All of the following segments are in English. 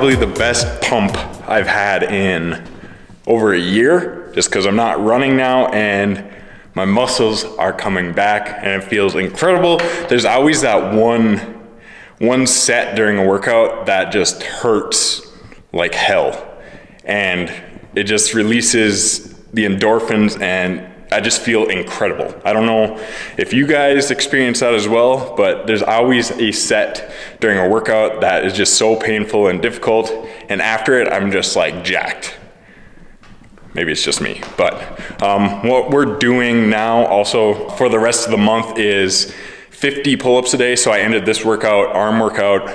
probably the best pump I've had in over a year, just because I'm not running now and my muscles are coming back and it feels incredible. There's always that one set during a workout that just hurts like hell, and it just releases the endorphins and I just feel incredible. I don't know if you guys experience that as well, but there's always a set during a workout that is just so painful and difficult, and after it I'm just like jacked. Maybe it's just me, but what we're doing now also for the rest of the month is 50 pull-ups a day. So I ended this workout, arm workout,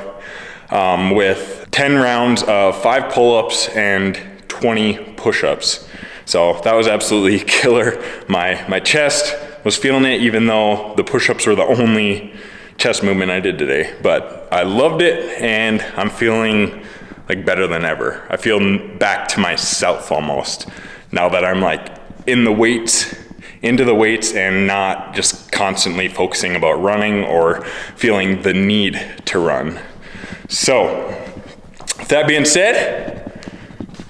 with 10 rounds of 5 pull-ups and 20 push-ups. So that was absolutely killer. My chest was feeling it, even though the push-ups were the only chest movement I did today. But I loved it, and I'm feeling like better than ever. I feel back to myself almost, now that I'm like into the weights and not just constantly focusing about running or feeling the need to run. So with that being said,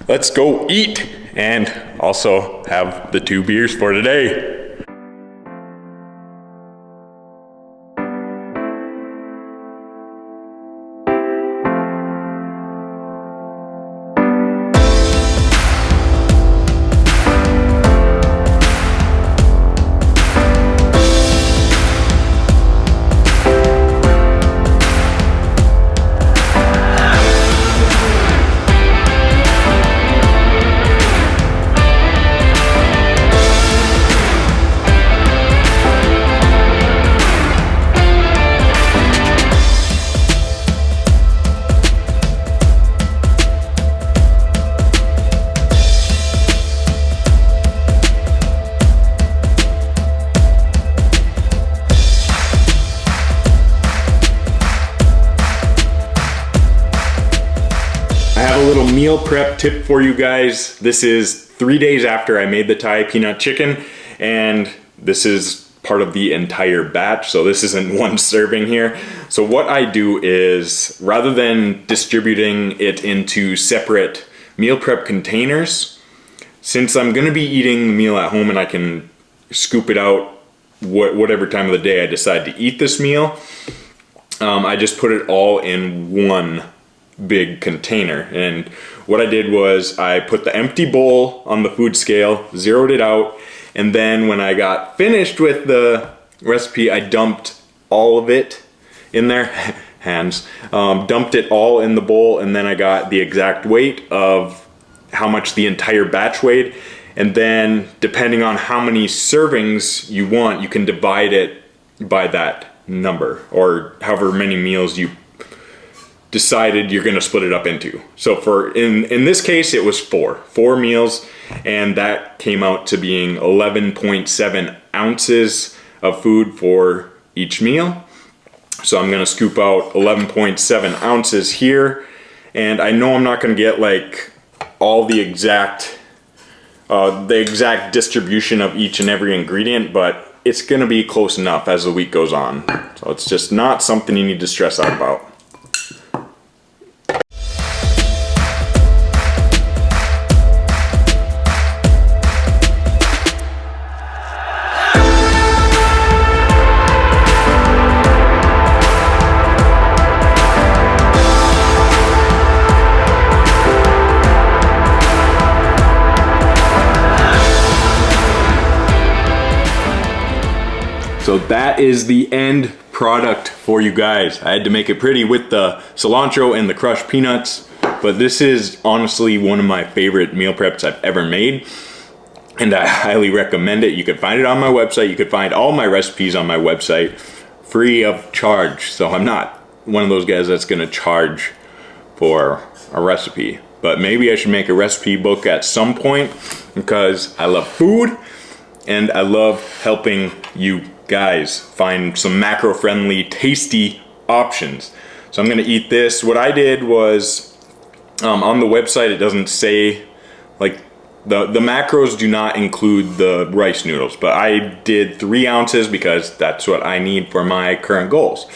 let's go eat and also have the 2 beers for today. Meal prep tip for you guys. This is 3 days after I made the Thai peanut chicken, and this is part of the entire batch, so this isn't one serving here. So what I do is, rather than distributing it into separate meal prep containers, since I'm gonna be eating the meal at home and I can scoop it out whatever time of the day I decide to eat this meal, I just put it all in one big container. And what I did was I put the empty bowl on the food scale, zeroed it out, and then when I got finished with the recipe, I dumped all of it in there, dumped it all in the bowl, and then I got the exact weight of how much the entire batch weighed, and then depending on how many servings you want, you can divide it by that number, or however many meals you decided you're gonna split it up into. So in this case, it was four meals, and that came out to being 11.7 ounces of food for each meal. So I'm gonna scoop out 11.7 ounces here, and I know I'm not gonna get like all the exact distribution of each and every ingredient, but it's gonna be close enough as the week goes on. So it's just not something you need to stress out about. So that is the end product for you guys. I had to make it pretty with the cilantro and the crushed peanuts, but this is honestly one of my favorite meal preps I've ever made, and I highly recommend it. You can find it on my website. You can find all my recipes on my website free of charge. So I'm not one of those guys that's gonna charge for a recipe, but maybe I should make a recipe book at some point, because I love food and I love helping you guys find some macro-friendly, tasty options. So I'm gonna eat this. What I did was, on the website it doesn't say, like, the macros do not include the rice noodles, but I did 3 ounces because that's what I need for my current goals,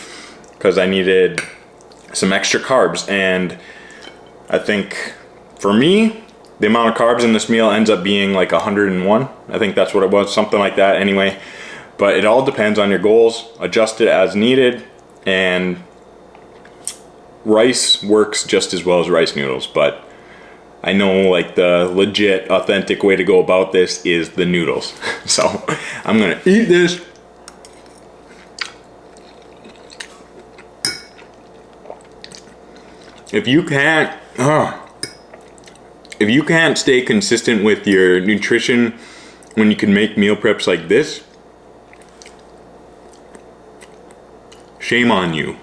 because I needed some extra carbs. And I think for me, the amount of carbs in this meal ends up being like 101. I think that's what it was, something like that anyway. But it all depends on your goals. Adjust it as needed, and rice works just as well as rice noodles, but I know like the legit authentic way to go about this is the noodles. So I'm gonna eat this. If you can't stay consistent with your nutrition when you can make meal preps like this, shame on you.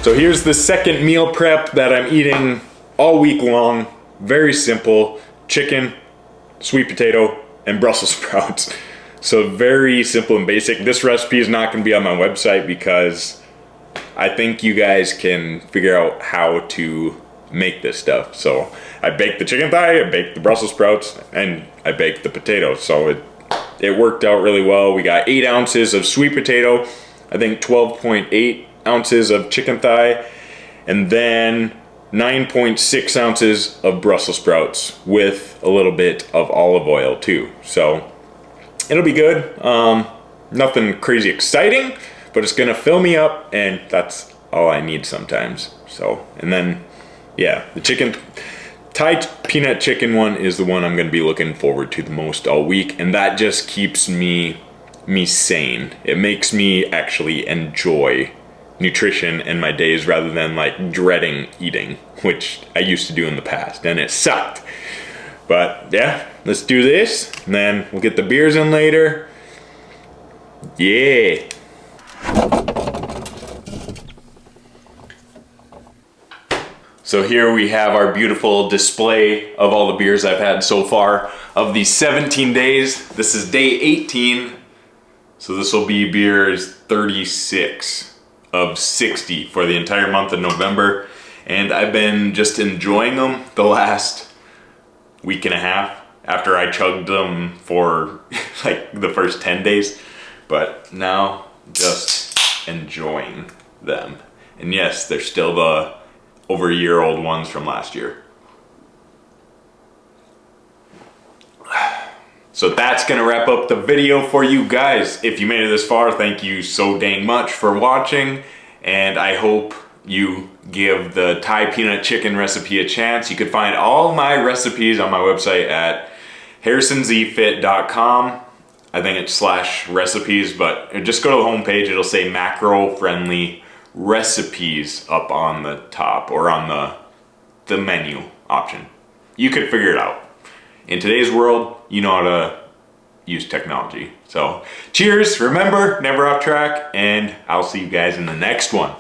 So here's the second meal prep that I'm eating all week long. Very simple: chicken, sweet potato, and Brussels sprouts. So very simple and basic. This recipe is not gonna be on my website because I think you guys can figure out how to make this stuff. So I baked the chicken thigh, I baked the Brussels sprouts, and I baked the potatoes. So it worked out really well. We got 8 ounces of sweet potato, I think 12.8 ounces of chicken thigh, and then 9.6 ounces of Brussels sprouts with a little bit of olive oil too. So it'll be good. Nothing crazy exciting, but it's gonna fill me up, and that's all I need sometimes. So, and then yeah, the chicken Thai peanut chicken one is the one I'm gonna be looking forward to the most all week, and that just keeps me sane. It makes me actually enjoy nutrition in my days rather than like dreading eating, which I used to do in the past, and it sucked. But yeah, let's do this, and then we'll get the beers in later. Yeah. So here we have our beautiful display of all the beers I've had so far of these 17 days. This is day 18, so this will be beers 36 of 60 for the entire month of November, and I've been just enjoying them the last week and a half after I chugged them for like the first 10 days, but now just enjoying them. And yes, they're still the over a year old ones from last year. So that's gonna wrap up the video for you guys. If you made it this far, thank you so dang much for watching, and I hope you give the Thai peanut chicken recipe a chance. You can find all my recipes on my website at harrisonzfit.com. I think it's /recipes, but just go to the homepage. It'll say macro friendly recipes up on the top, or on the menu option. You could figure it out. In today's world, you know how to use technology. So cheers, remember, never off track, and I'll see you guys in the next one.